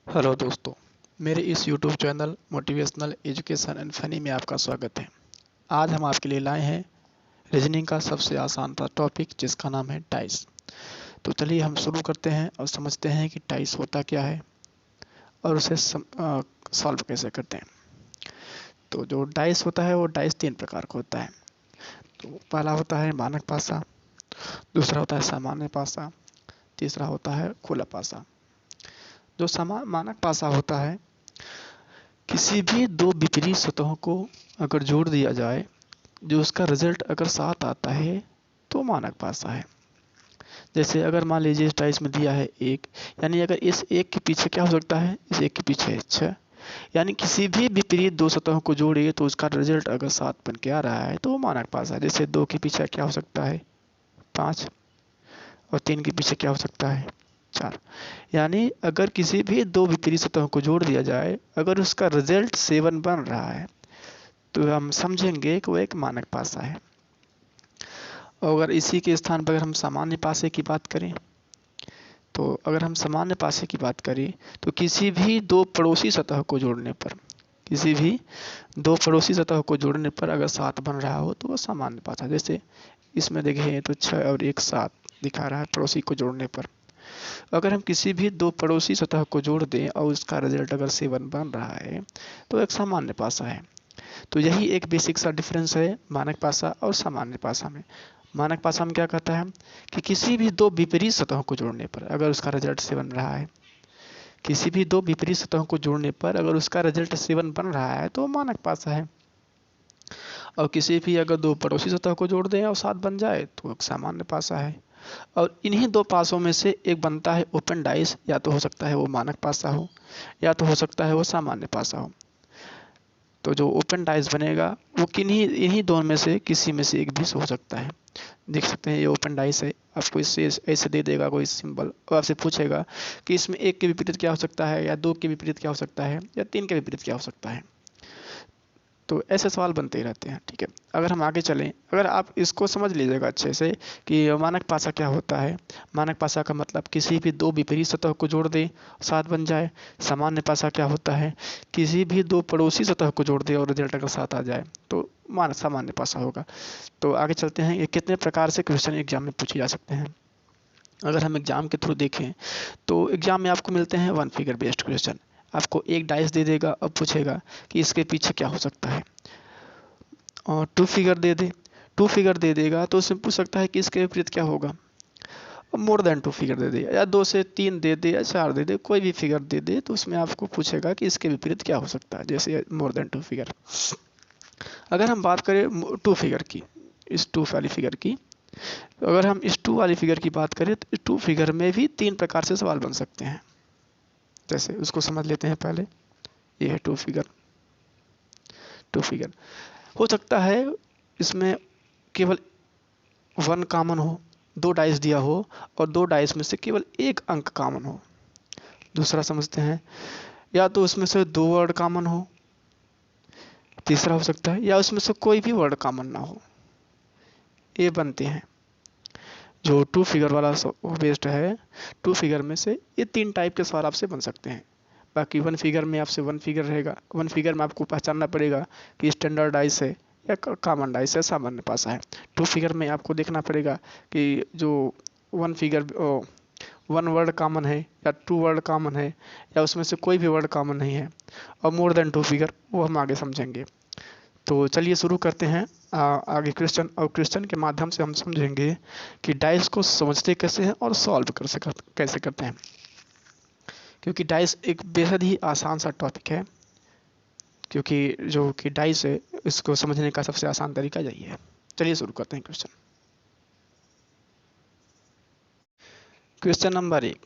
Hello दोस्तों, मेरे इस YouTube channel motivational education and funny में आपका स्वागत है। आज हम आपके लिए लाए हैं रीजनिंग का सबसे आसान सा टॉपिक जिसका नाम है टाइस। तो चलिए हम शुरू करते हैं और समझते हैं कि टाइस होता क्या है और उसे सॉल्व कैसे करते हैं। तो जो डाइस होता है वो डाइस तीन प्रकार का होता है। तो पहला होता है मानक पासा, दूसरा होता है सामान्य पासा, तीसरा होता है खुला पासा। जो मानक पासा होता है, किसी भी दो विपरीत सतहों को अगर जोड़ दिया जाए, जो उसका रिजल्ट अगर साथ आता है तो मानक पासा है। जैसे अगर मान लीजिए इस टाइस में दिया है एक, यानी अगर इस एक के पीछे क्या हो सकता है, इस एक के पीछे 6, यानी किसी भी विपरीत दो सतहों को जोड़िए तो उसका रिजल्ट अगर 7 बन के आ रहा है तो वो मानक पासा है। जैसे 2 के पीछे क्या हो सकता है, 5, और 3 के पीछे क्या हो सकता है, 4। यानी अगर किसी भी दो विपरीत सतहों को जोड़ दिया जाए, अगर उसका रिजल्ट 7 बन रहा है तो हम समझेंगे कि वो एक मानक पासा है। और अगर इसी के स्थान पर अगर हम सामान्य पासे की बात करें, तो अगर हम सामान्य पासे की बात करें तो किसी भी दो पड़ोसी सतह को जोड़ने पर, किसी भी दो पड़ोसी सतह को जोड़ने पर अगर 7 बन रहा हो तो वो सामान्य पासा। जैसे इसमें देखें तो 6 और 1 7 दिखा रहा है पड़ोसी को जोड़ने पर। अगर हम किसी भी दो पड़ोसी सतह को जोड़ दें और उसका रिजल्ट अगर 7 बन रहा है तो एक सामान्य पासा है। तो यही एक बेसिक सा डिफरेंस है मानक पासा और सामान्य पासा में। मानक पासा में क्या कहता है कि किसी भी दो विपरीत सतहों को जोड़ने पर अगर उसका रिजल्ट 7 रहा है, किसी भी दो विपरीत सतहों को जोड़ने पर अगर उसका रिजल्ट 7 बन रहा है तो मानक पासा है। और किसी भी अगर दो पड़ोसी सतह को जोड़ दें और 7 बन जाए तो एक सामान्य पासा है। और इन्हीं दो पासों में से एक बनता है ओपन डाइस, या तो हो सकता है वो मानक पासा हो या तो हो सकता है वो सामान्य पासा हो। तो जो ओपन डाइस बनेगा वो किन्हीं इन्हीं दोनों में से किसी में से एक भी हो सकता है। देख सकते हैं ये ओपन डाइस है, आपको इससे ऐसे दे देगा कोई सिंबल और आपसे पूछेगा कि इसमें एक के विपरीत क्या हो सकता है, या दो के विपरीत क्या हो सकता है, या तीन के विपरीत क्या हो सकता है। तो ऐसे सवाल बनते ही रहते हैं। ठीक है, अगर हम आगे चलें, अगर आप इसको समझ लीजिएगा अच्छे से कि मानक पासा क्या होता है। मानक पासा का मतलब किसी भी दो विपरीत सतह को जोड़ दे 7 बन जाए। सामान्य पासा क्या होता है, किसी भी दो पड़ोसी सतह को जोड़ दे और रिजल्ट अगर 7 आ जाए तो मान सामान्य पासा होगा। तो आगे चलते हैं, ये कितने प्रकार से क्वेश्चन एग्जाम में पूछे जा सकते हैं। अगर हम एग्जाम के थ्रू देखें तो एग्जाम में आपको मिलते हैं वन फिगर बेस्ड क्वेश्चन। आपको एक डाइस दे देगा और पूछेगा कि इसके पीछे क्या हो सकता है, और टू फिगर दे देगा तो उसमें पूछ सकता है कि इसके विपरीत क्या होगा। मोर देन टू फिगर दे दे या 2 से 3 दे दे या 4 दे दे, कोई भी फिगर दे दे तो उसमें आपको पूछेगा कि इसके विपरीत क्या हो सकता है। जैसे मोर देन टू फिगर। अगर हम बात करें टू फिगर की, इस टू वाली फिगर की, तो अगर हम इस टू वाली फिगर की बात करें तो इस टू फिगर में भी 3 प्रकार से सवाल बन सकते हैं। जैसे उसको समझ लेते हैं पहले। ये है टू फिगर। टू फिगर हो सकता है इसमें केवल 1 कॉमन हो, 2 डाइस दिया हो और 2 डाइस में से केवल एक अंक कॉमन हो। दूसरा समझते हैं, या तो उसमें से 2 वर्ड कॉमन हो। तीसरा हो सकता है या उसमें से कोई भी वर्ड कॉमन ना हो। ये बनते हैं जो टू फिगर वाला बेस्ड है। टू फिगर में से ये 3 टाइप के सवाल आपसे बन सकते हैं। बाकी वन फिगर में आपसे वन फिगर रहेगा। वन फिगर में आपको पहचानना पड़ेगा कि स्टैंडर्ड डाइस है या कॉमन डाइस है, सामान्य पासा है। टू फिगर में आपको देखना पड़ेगा कि जो one figure one word common है या 2 वर्ड कॉमन है या उसमें से कोई भी वर्ड कॉमन नहीं है। और मोर देन 2 फिगर वो हम आगे समझेंगे। तो चलिए शुरू करते हैं आगे क्वेश्चन, और क्वेश्चन के माध्यम से हम समझेंगे कि डाइस को समझते कैसे हैं और सॉल्व कैसे करते हैं। क्योंकि डाइस एक बेहद ही आसान सा टॉपिक है, क्योंकि जो कि डाइस है इसको समझने का सबसे आसान तरीका यही है। चलिए शुरू करते हैं क्वेश्चन। क्वेश्चन नंबर 1,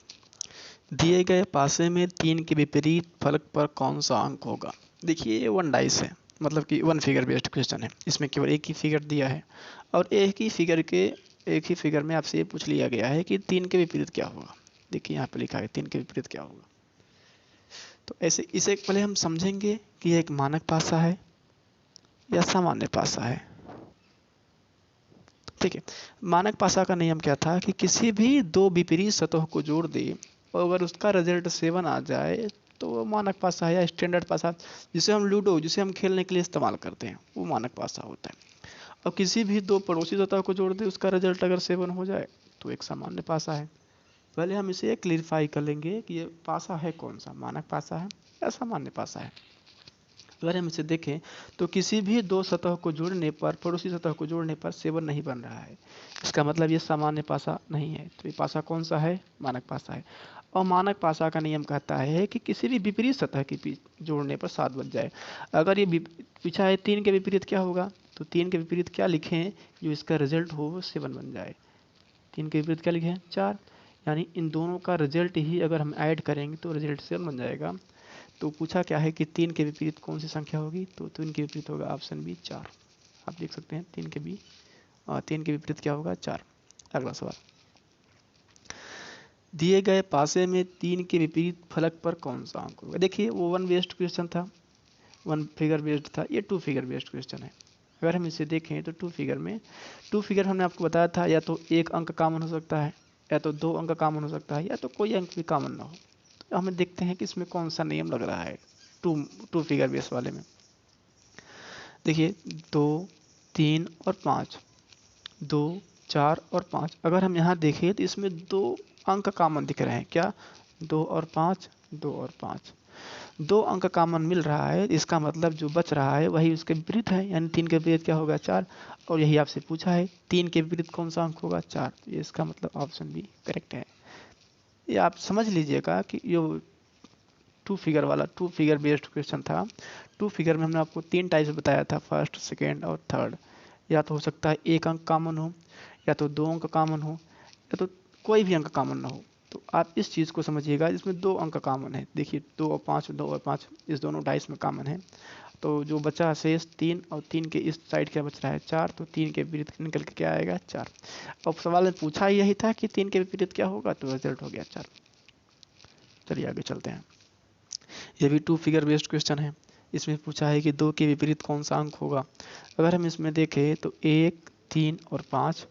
दिए गए पासे में 3 के विपरीत फलक पर कौन सा अंक होगा। देखिए ये वन डाइस है, मतलब कि वन फिगर बेस्ड क्वेश्चन है। इसमें केवल एक ही फिगर दिया है और एक ही फिगर में आपसे ये पूछ लिया गया है कि 3 के विपरीत क्या होगा। देखिए यहाँ पे लिखा है 3 के विपरीत क्या होगा। तो ऐसे इसे पहले हम समझेंगे कि यह एक मानक पासा है या सामान्य पासा है। ठीक है, मानक पासा का नियम क्या था कि किसी भी दो विपरीत सतहों को जोड़ दे और अगर उसका रिजल्ट 7 आ जाए तो वो मानक पासा है या स्टैंडर्ड पासा, जिसे हम लूडो, जिसे हम खेलने के लिए इस्तेमाल करते हैं, वो मानक पासा होता है। और किसी भी दो पड़ोसी सतह को जोड़ दे, उसका रिजल्ट अगर 7 हो जाए तो एक सामान्य पासा है। पहले हम इसे क्लियरिफाई कर लेंगे कि ये पासा है कौन सा, मानक पासा है या सामान्य पासा है। अगर हम इसे देखें तो किसी भी दो सतह को जोड़ने पर, पड़ोसी सतह को जोड़ने पर 7 नहीं बन रहा है, इसका मतलब ये सामान्य पासा नहीं है। तो ये पासा कौन सा है, मानक पासा है। और मानक पासा का नियम कहता है कि किसी भी विपरीत सतह के जोड़ने पर 7 बन जाए। अगर ये पूछा है 3 के विपरीत क्या होगा, तो 3 के विपरीत क्या लिखें जो इसका रिजल्ट हो वो 7 बन जाए। 3 के विपरीत क्या लिखें, 4, यानी इन दोनों का रिजल्ट ही अगर हम ऐड करेंगे तो रिजल्ट 7 बन जाएगा। तो पूछा क्या है कि 3 के विपरीत कौन सी संख्या होगी, तो 3 के विपरीत होगा ऑप्शन बी 4। आप देख सकते हैं 3 के विपरीत क्या होगा, 4। अगला सवाल, दिए गए पासे में 3 के विपरीत फलक पर कौन सा अंक होगा। देखिए वो 1 बेस्ड क्वेश्चन था, 1 फिगर बेस्ड था, ये 2 फिगर बेस्ड क्वेश्चन है। अगर हम इसे देखें तो 2 फिगर हमने आपको बताया था या तो एक अंक कॉमन हो सकता है, या तो 2 अंक कॉमन हो सकता है, या तो कोई अंक भी कॉमन ना हो। तो हमें देखते हैं कि इसमें कौन सा नियम लग रहा है टू फिगर बेस वाले में। देखिए 2, 3 और 5, 2, 4 और 5। अगर हम यहाँ देखें तो इसमें 2 अंक कॉमन दिख रहे हैं, क्या, 2 और 5, 2 और 5, 2 अंक कॉमन मिल रहा है। इसका मतलब जो बच रहा है वही उसके विपरीत है, यानी 3 के विपरीत क्या होगा, 4। और यही आपसे पूछा है 3 के विपरीत कौन सा अंक होगा, 4। तो इसका मतलब ऑप्शन बी करेक्ट है। ये आप समझ लीजिएगा कि ये 2 फिगर बेस्ड क्वेश्चन था। 2 फिगर में हमने आपको 3 टाइप्स बताया था, फर्स्ट, सेकेंड और थर्ड। या तो हो सकता है एक अंक कॉमन हो, या तो 2 अंक कॉमन हो, या तो कोई भी अंक कॉमन ना हो। तो आप इस चीज़ को समझिएगा, इसमें 2 अंक कॉमन है। देखिए 2 और 5, 2 और 5 इस दोनों डाइस में कॉमन है। तो जो बचा शेष 3, और 3 के इस साइड क्या बच रहा है, 4। तो 3 के विपरीत निकल के क्या आएगा, 4। अब सवाल में पूछा यही था कि 3 के विपरीत क्या होगा, तो रिजल्ट हो गया 4। चलिए आगे चलते हैं। ये भी 2 फिगर बेस्ड क्वेश्चन है। इसमें पूछा है कि 2 के विपरीत कौन सा अंक होगा। अगर हम इसमें देखें तो 1, 3 और 5,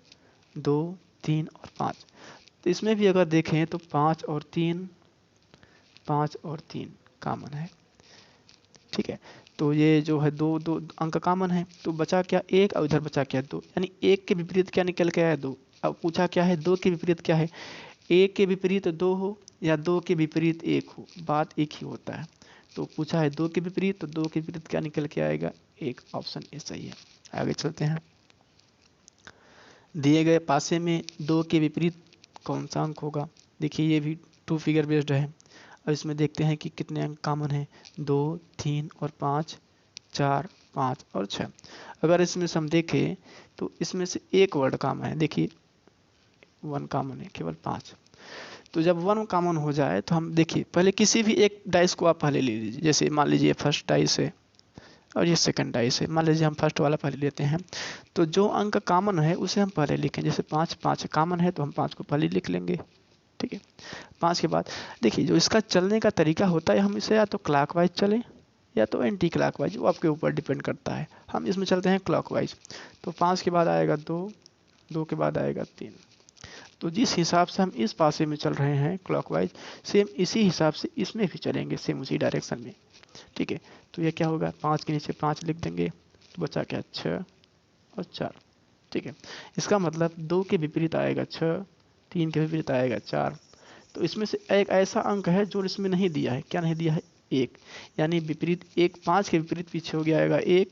2, 3 और 5। तो इसमें भी अगर देखें तो 5 और 3 कॉमन है, ठीक है। तो ये जो है दो दो अंक कॉमन है, तो बचा क्या, 1, और इधर बचा क्या, 2, यानी 1 के विपरीत क्या निकल के आया, 2। अब पूछा क्या है, 2 के विपरीत क्या है, 1 के विपरीत 2 हो या 2 के विपरीत 1 हो, बात एक ही होता है। तो पूछा है 2 के विपरीत, तो 2 के विपरीत क्या निकल के आएगा, 1। ऑप्शन ए सही है। आगे चलते हैं। दिए गए पासे में 2 के विपरीत कौन सा अंक होगा। देखिए ये भी 2 फिगर बेस्ड है। अब इसमें देखते हैं कि कितने अंक कॉमन है, 2, 3 और 5, 4, 5 और 6। अगर इसमें से हम देखें तो इसमें से एक वर्ड कॉमन है। देखिए 1 कॉमन है, केवल 5। तो जब 1 कॉमन हो जाए तो हम देखिए पहले किसी भी एक डाइस को आप पहले ले लीजिए। जैसे मान लीजिए फर्स्ट डाइस है और ये सेकंड डाइस है। मान लीजिए हम फर्स्ट वाला पहले लेते हैं, तो जो अंक कॉमन है उसे हम पहले लिखें। जैसे 5 कॉमन है तो हम 5 को पहले लिख लेंगे, ठीक है। 5 के बाद देखिए जो इसका चलने का तरीका होता है, हम इसे या तो क्लॉकवाइज चलें या तो एंटी क्लॉकवाइज, वो आपके ऊपर डिपेंड करता है। हम इसमें चलते हैं क्लॉकवाइज। तो 5 के बाद आएगा 2, 2 के बाद आएगा 3। तो जिस हिसाब से हम इस पासे में चल रहे हैं क्लॉकवाइज, सेम इसी हिसाब से इसमें भी चलेंगे, सेम उसी डायरेक्शन में, ठीक है। तो ये क्या होगा, 5 के नीचे 5 लिख देंगे, तो बचा क्या, 6 और 4, ठीक है। इसका मतलब 2 के विपरीत आएगा 6, 3 के विपरीत आएगा 4। तो इसमें से एक ऐसा अंक है जो इसमें नहीं दिया है, क्या नहीं दिया है, 1। यानी विपरीत 1, 5 के विपरीत पीछे हो गया आएगा 1,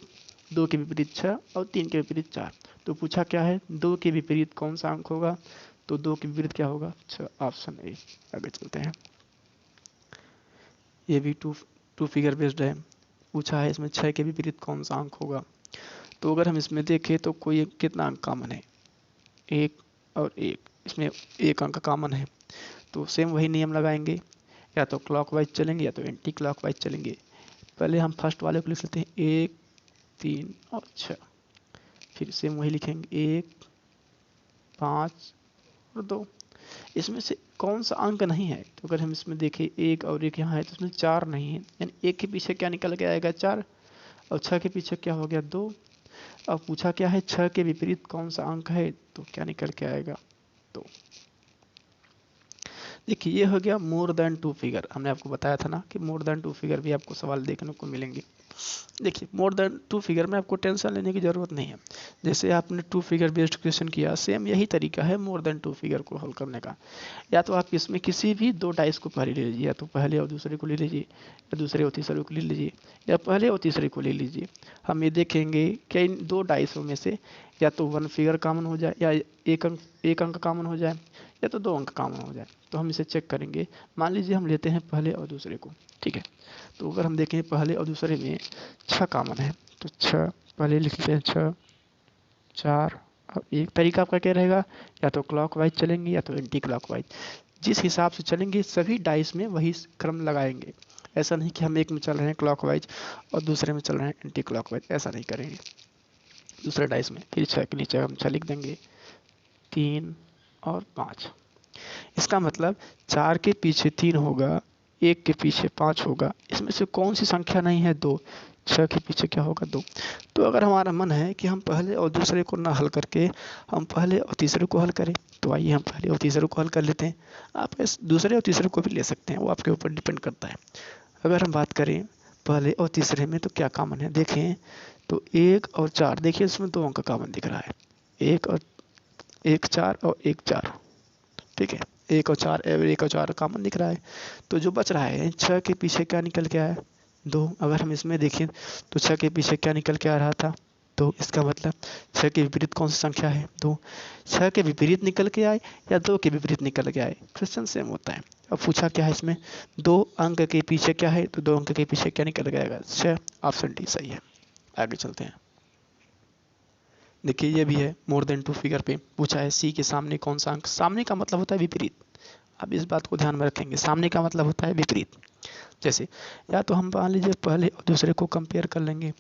2 के विपरीत 6 और 3 के विपरीत 4। तो पूछा क्या है, 2 के विपरीत कौन सा अंक होगा, तो 2 के विपरीत क्या होगा, 6। Option A. आगे चलते हैं। ये भी टू फिगर बेस्ड है। पूछा है इसमें 6 के विपरीत कौन सा अंक होगा। तो अगर हम इसमें देखें तो कोई कितना अंक कॉमन है, 1 और 1। इसमें एक अंक कॉमन है, तो सेम वही नियम लगाएंगे, या तो क्लॉकवाइज चलेंगे या तो एंटी क्लॉकवाइज चलेंगे। पहले हम फर्स्ट वाले को लिख लेते हैं, 1, 3 और 6। फिर सेम वही लिखेंगे, 1, 5 और 2। इसमें से कौन सा अंक नहीं है, तो अगर हम इसमें देखें 1 और 1 यहाँ है, तो इसमें 4 नहीं है, यानी 1 के पीछे क्या निकल के आएगा, 4। और 6 के पीछे क्या हो गया, 2। अब पूछा क्या है, 6 के विपरीत कौन सा अंक है, तो क्या निकल के आएगा, 2। देखिए ये हो गया मोर देन 2 फिगर। हमने आपको बताया था ना कि मोर देन 2 फिगर भी आपको सवाल देखने को मिलेंगे। देखिए मोर देन 2 फिगर में आपको टेंशन लेने की ज़रूरत नहीं है। जैसे आपने 2 फिगर बेस्ड क्वेश्चन किया, सेम यही तरीका है मोर देन 2 फिगर को हल करने का। या तो आप इसमें किसी भी 2 डाइस को पहले ले लीजिए, या तो पहले और दूसरे को ले लीजिए, या दूसरे और तीसरे को ले लीजिए, या पहले और तीसरे को ले लीजिए। हम ये देखेंगे कि इन 2 डाइसों में से या तो 1 फिगर कॉमन हो जाए, या एक अंक कॉमन हो जाए, या तो 2 अंक कॉमन हो जाए। तो हम इसे चेक करेंगे। मान लीजिए हम लेते हैं पहले और दूसरे को, ठीक है। तो अगर हम देखें पहले और दूसरे में 6 कॉमन है, तो 6 पहले लिख लेते हैं, 6 4 और 1। तरीका आपका क्या रहेगा, या तो क्लॉकवाइज चलेंगे या तो एंटी क्लॉकवाइज। जिस हिसाब से चलेंगे सभी डाइस में वही क्रम लगाएंगे। ऐसा नहीं कि हम एक में चल रहे हैं क्लॉकवाइज और दूसरे में चल रहे हैं एंटी क्लॉकवाइज, ऐसा नहीं करेंगे। दूसरे डाइस में फिर 6 के नीचे हम 6 लिख देंगे, 3 और 5। इसका मतलब 4 के पीछे 3 होगा, 1 के पीछे 5 होगा। इसमें से कौन सी संख्या नहीं है, 2। 6 के पीछे क्या होगा, 2। तो अगर हमारा मन है कि हम पहले और दूसरे को ना हल करके हम पहले और तीसरे को हल करें, तो आइए हम पहले और तीसरे को हल कर लेते हैं। आप इस दूसरे और तीसरे को भी ले सकते हैं, वो आपके ऊपर डिपेंड करता है। अगर हम बात करें पहले और तीसरे में तो क्या कॉमन है, देखें तो 1 और 4। देखिए इसमें 2 अंक कॉमन दिख रहा है, 1 4 और 1 4, ठीक है। 1 और 4 1 और 4 कॉमन दिख रहा है। तो जो बच रहा है 6 के पीछे क्या निकल के आया, 2। अगर हम इसमें देखें तो 6 के पीछे क्या निकल के आ रहा था, 2। इसका मतलब 6 के विपरीत कौन सी संख्या है, 2। 6 के विपरीत निकल के आए या 2 के विपरीत निकल के आए, क्वेश्चन सेम होता है। अब पूछा क्या है इसमें, 2 अंक के पीछे क्या है, तो 2 अंक के पीछे क्या निकल के आएगा, 6। ऑप्शन डी सही है। आगे चलते हैं। देखिए ये भी है मोर देन 2 फिगर पे पूछा है, सी के सामने कौन सा अंक। सामने का मतलब होता है विपरीत। अब इस बात को ध्यान में रखेंगे, सामने का मतलब होता है विपरीत। जैसे या तो हम मान लीजिए पहले और दूसरे को कंपेयर कर लेंगे,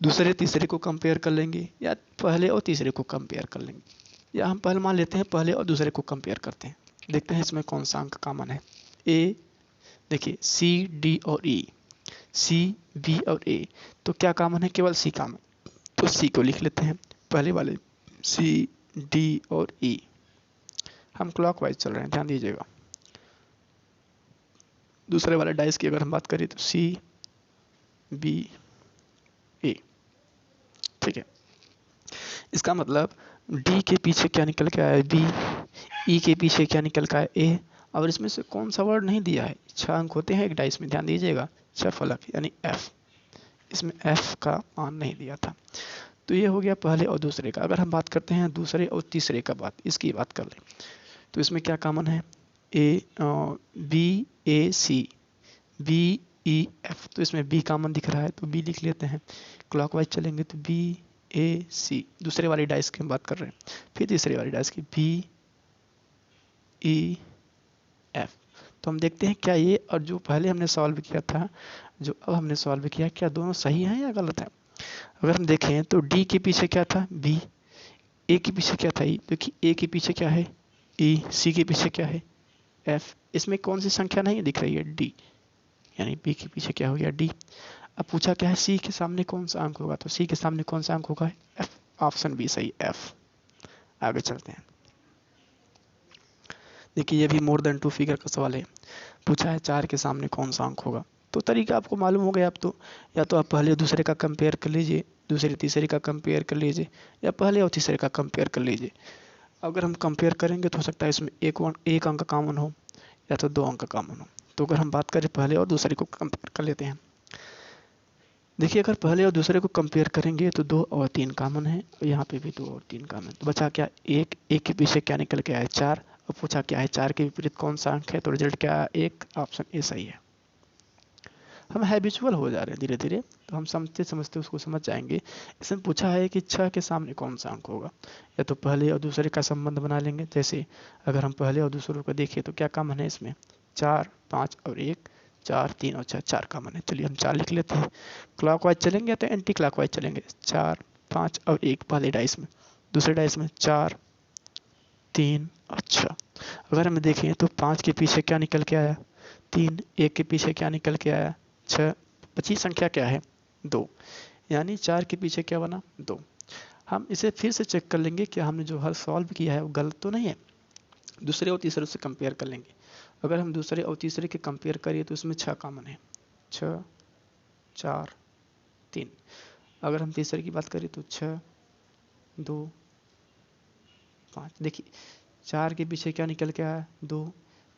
दूसरे तीसरे को कंपेयर कर लेंगे, या पहले और तीसरे को कंपेयर कर लेंगे। या हम पहले मान लेते हैं पहले और दूसरे को कंपेयर करते हैं, देखते हैं इसमें कौन सा अंक कॉमन है। ए, देखिए सी डी और ई, सी बी और ए, तो क्या कॉमन है, केवल सी कॉमन। तो सी को लिख लेते हैं पहले वाले, सी डी और ई। हम क्लॉकवाइज चल रहे हैं, ध्यान दीजिएगा। दूसरे वाले डाइस की अगर हम बात करें तो सी बी ए, ठीक है। इसका मतलब डी के पीछे क्या निकल के आया, बी। ई के पीछे क्या निकल के आया, ए। और इसमें से कौन सा वर्ड नहीं दिया है, 6 अंक होते हैं एक डाइस में, ध्यान दीजिएगा। 6 फलक यानी एफ, इसमें एफ का मान नहीं दिया था। तो ये हो गया पहले और दूसरे का। अगर हम बात करते हैं दूसरे और तीसरे का, इसकी बात कर लें तो इसमें क्या कॉमन है, A B A C, B E F. तो इसमें बी कॉमन दिख रहा है तो बी लिख लेते हैं। क्लॉकवाइज चलेंगे तो बी ए सी, दूसरे वाली डाइस की हम बात कर रहे हैं। फिर तीसरे वाली डाइस की बी ई एफ। तो हम देखते हैं क्या ये और जो पहले हमने सॉल्व किया था, जो अब हमने सॉल्व किया, क्या दोनों सही हैं या गलत है। अगर हम देखें तो डी के पीछे क्या था, बी। ए के पीछे क्या था, ई। क्योंकि ए के पीछे क्या है, ई। सी के पीछे क्या है, एफ। इसमें कौन सी संख्या नहीं दिख रही है, डी। यानी बी के पीछे क्या हो गया, डी। अब पूछा क्या है, सी के सामने कौन सा अंक होगा, तो सी के सामने कौन सा अंक होगा, एफ। ऑप्शन बी सही, एफ। आगे चलते हैं। देखिए ये भी मोर देन 2 फिगर का सवाल है। पूछा है 4 के सामने कौन सा अंक होगा। तो तरीका आपको मालूम हो गया। आप तो या तो आप पहले और दूसरे का कंपेयर कर लीजिए, दूसरे तीसरे का कंपेयर कर लीजिए, या पहले और तीसरे का कंपेयर कर लीजिए। अगर हम कंपेयर करेंगे तो हो सकता है इसमें एक अंक कॉमन हो या तो 2 अंक कॉमन हो। तो अगर हम बात करें पहले और दूसरे को कंपेयर कर लेते हैं। देखिए अगर पहले और दूसरे को कंपेयर करेंगे तो 2 और 3 कॉमन है, और यहाँ पे भी 2 और 3 कॉमन। तो बचा क्या, एक के पीछे क्या निकल के आया, 4। और पूछा क्या है 4 के विपरीत कौन सा अंक है, तो रिजल्ट क्या है, 1। ऑप्शन ए सही है। हम हैबिचुअल हो जा रहे हैं धीरे धीरे, तो हम समझते समझते उसको समझ जाएंगे। इसमें पूछा है कि 6 के सामने कौन सा अंक होगा, या तो पहले और दूसरे का संबंध बना लेंगे। जैसे अगर हम पहले और दूसरे को देखें तो क्या कॉमन है इसमें, 4 5 और 1, 4 3 और 6, 4 कॉमन है। चलिए हम 4 लिख लेते हैं। क्लॉकवाइज चलेंगे या तो एंटी क्लॉकवाइज चलेंगे, 4 5 और 1 पहले डाइस में, दूसरे डाइस में 4 3 और 6। अगर हम देखें तो 5 के पीछे क्या निकल के आया, 3। 1 के पीछे क्या निकल के आया, 6। बची संख्या क्या है, 2। यानी 4 के पीछे क्या बना, 2। हम इसे फिर से चेक कर लेंगे कि हमने जो हल सॉल्व किया है वो गलत तो नहीं है। दूसरे और तीसरे से कंपेयर कर लेंगे। अगर हम दूसरे और तीसरे के कंपेयर करिए तो इसमें 6 कॉमन है, 6, 4, 3। अगर हम तीसरे की बात करें तो 6, 2, 5। देखिए 4 के पीछे क्या निकल के आया, 2,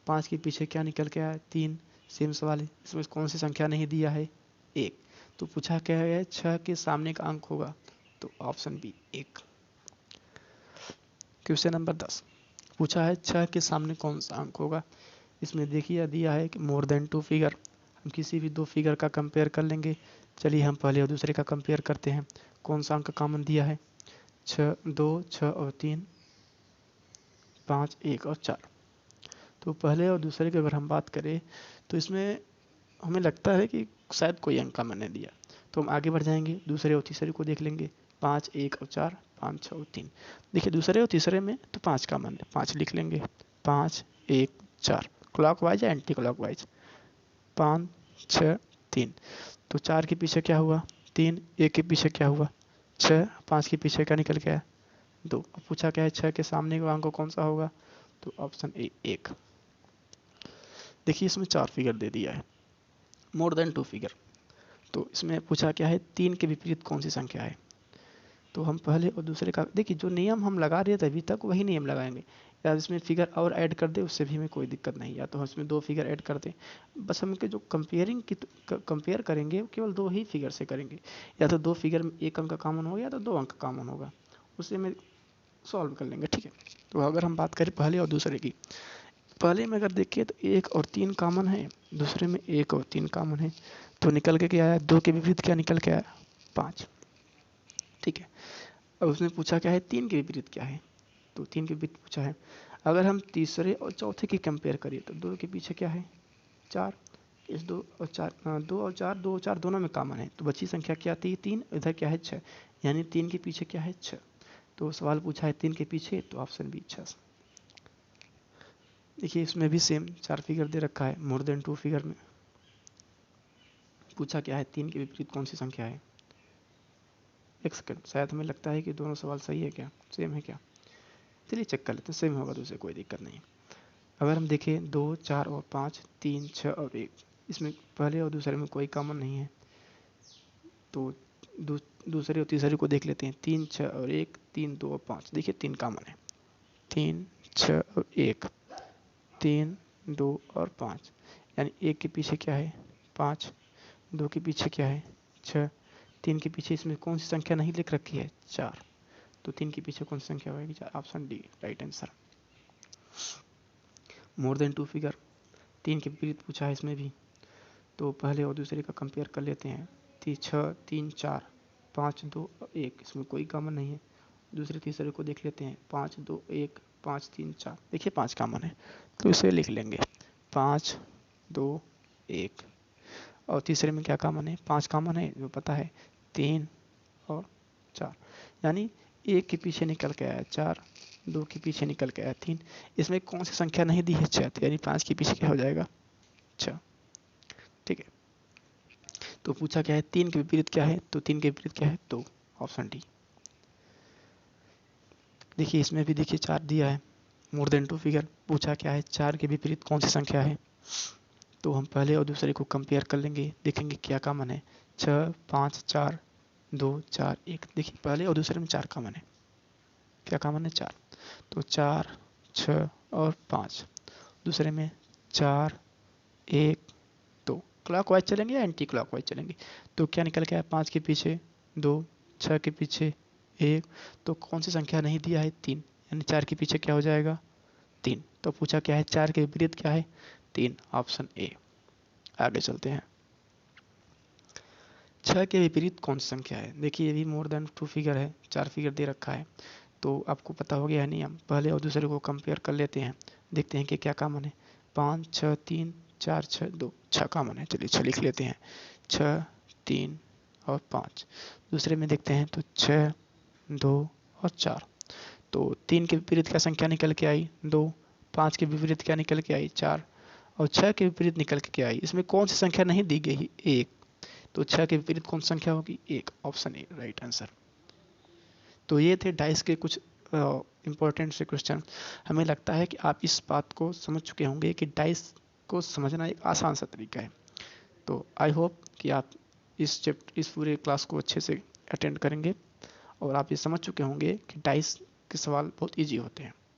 5 के पीछे क्या निकल के आया, 3। सेम सवाल है, इसमें कौन सी संख्या नहीं दिया है, 1। तो पूछा क्या है, 6 के सामने का अंक होगा, तो ऑप्शन बी 1। क्वेश्चन नंबर 10 पूछा है 6 के सामने कौन सा अंक होगा। इसमें देखिए दिया है कि मोर देन 2 फिगर। हम किसी भी 2 फिगर का कंपेयर कर लेंगे। चलिए हम पहले और दूसरे का कंपेयर करते हैं। कौन सा अंक कॉमन दिया है, 6, 2, 6 और 3, 5, 1 और 4। तो पहले और दूसरे की अगर हम बात करें तो इसमें हमें लगता है कि शायद कोई अंक कॉमन नहीं दिया, तो हम आगे बढ़ जाएंगे, दूसरे और तीसरे को देख लेंगे। 5, 1 और 4, 5, 6 और 3। देखिए दूसरे और तीसरे में तो 5 कॉमन है, 5 लिख लेंगे। 5, 1, 4, क्लॉक वाइज या एंटी क्लॉक वाइज, 5, 6, 3। तो 4 के पीछे क्या हुआ, 3। 1 के पीछे क्या हुआ, 6। 5 के पीछे क्या निकल गया, 2। अब पूछा क्या है 6 के सामने का अंक कौन सा होगा, तो ऑप्शन ए 1। देखिए इसमें 4 फिगर दे दिया है, मोर देन 2 फिगर। तो इसमें पूछा क्या है, 3 के विपरीत कौन सी संख्या है। तो हम पहले और दूसरे का देखिए, जो नियम हम लगा रहे थे अभी तक वही नियम लगाएंगे। या इसमें फिगर और ऐड कर दे उससे भी हमें कोई दिक्कत नहीं, या तो हम इसमें 2 फिगर ऐड कर दें। बस हम जो कंपेयरिंग की कंपेयर करेंगे वो केवल 2 ही फिगर से करेंगे। या तो 2 फिगर में 1 अंक कॉमन होगा या तो 2 अंक कॉमन होगा, उससे हमें सॉल्व कर लेंगे, ठीक है। तो अगर हम बात करें पहले और दूसरे की, पहले में अगर देखिए तो 1 और 3 कॉमन है, दूसरे में 1 और 3 कॉमन है। तो निकल के क्या आया, 2 के विपरीत क्या निकल के आया, 5, ठीक है। अब उसने पूछा क्या है, 3 के विपरीत क्या है, तो 3 के विपरीत पूछा है। अगर हम तीसरे और चौथे की कंपेयर करिए तो 2 के पीछे क्या है, 4। इस 2 और 4 2 और 4 दोनों में कॉमन है, तो बची संख्या क्या थी, 3। इधर क्या है, 6। यानी 3 के पीछे क्या है, 6। तो सवाल पूछा है 3 के पीछे, तो ऑप्शन बी 6। देखिए इसमें भी सेम 4 फिगर दे रखा है, मोर देन 2 फिगर में पूछा क्या है, 3 के विपरीत कौन सी संख्या है। एक सेकंड, शायद हमें लगता है कि दोनों सवाल सही है क्या, सेम है क्या, चलिए चेक कर लेते हैं। सेम होगा तो उसे कोई दिक्कत नहीं। अगर हम देखें 2, 4 और 5, 3, 6 और 1, इसमें पहले और दूसरे में कोई कॉमन नहीं है, तो दूसरे और तीसरे को देख लेते हैं। 3, 6 और 1, 3, 2 और 5। देखिए 3 कॉमन है, 3, 6 और 1, 3, 2 और 5। यानी 1 के पीछे क्या है, 5। 2 के पीछे क्या है, 6। 3 के पीछे इसमें कौन सी संख्या नहीं लिख रखी है, 4। तो 3 के पीछे कौन सी संख्या होगी, 4। Option D right answer. More than 2 figure, 3 के विपरीत पूछा है इसमें भी, तो पहले और दूसरे का कंपेयर कर लेते हैं। 6, 3, 4, 5, 2, 1, इसमें कोई कॉमन नहीं है। दूसरे तीसरे को देख लेते हैं। 5, 2, 1, 5, 3, 4। देखिए 5 कॉमन है, तो इसे लिख लेंगे। 5, 2, 1। और तीसरे में क्या कॉमन है, 5 कॉमन है जो पता है, 3 और 4। यानी 1 के पीछे निकल के आया 4, 2 के पीछे निकल के आया 3। इसमें कौन सी संख्या नहीं दी है, 6। यानी 5 के पीछे क्या हो जाएगा, 6, ठीक है। तो पूछा क्या है, 3 के विपरीत क्या है, तो 3 के विपरीत क्या है, 2। Option D. देखिए इसमें भी देखिए 4 दिया है, मोर देन 2 फिगर। पूछा क्या है, 4 के विपरीत कौन सी संख्या है। तो हम पहले और दूसरे को कंपेयर कर लेंगे, देखेंगे क्या कॉमन है। 6, 5, 4, 2, 4, 1। देखिए पहले और दूसरे में 4 कॉमन है, क्या कॉमन है, 4। तो 4, 6 और 5। दूसरे में 4, 1, 2। क्लॉक वाइज चलेंगे या एंटी क्लॉक वाइज चलेंगे, तो क्या निकल के आया, 5 के पीछे 2, 6 के पीछे 1। तो कौन सी संख्या नहीं दिया है, 3। यानी 4 के पीछे क्या हो जाएगा, 3। तो पूछा क्या है, 4 के विपरीत क्या है, 3। Option A. आगे चलते हैं। 6 के विपरीत कौन सी संख्या है। देखिए ये भी मोर देन 2 फिगर है, 4 फिगर दे रखा है, तो आपको पता हो गया है नियम। पहले और दूसरे को कंपेयर कर लेते हैं, देखते हैं कि क्या कॉमन है। 5, 6, 3, 4, 6, 2, 6 कॉमन है। चलिए 6 लिख लेते हैं। 6, 3 और 5। दूसरे में देखते हैं तो 6, 2 और 4। तो 3 के विपरीत क्या संख्या निकल के आई, 2। 5 के विपरीत क्या निकल के आई, 4। और 6 के विपरीत निकल के क्या आई, इसमें कौन सी संख्या नहीं दी गई, 1। तो 6 के विपरीत कौन सी संख्या होगी, 1। Option A right answer. तो ये थे डाइस के कुछ इम्पोर्टेंट से क्वेश्चन। हमें लगता है कि आप इस बात को समझ चुके होंगे कि डाइस को समझना एक आसान सा तरीका है। तो आई होप कि आप इस पूरे क्लास को अच्छे से अटेंड करेंगे और आप ये समझ चुके होंगे कि डाइस के सवाल बहुत ईजी होते हैं।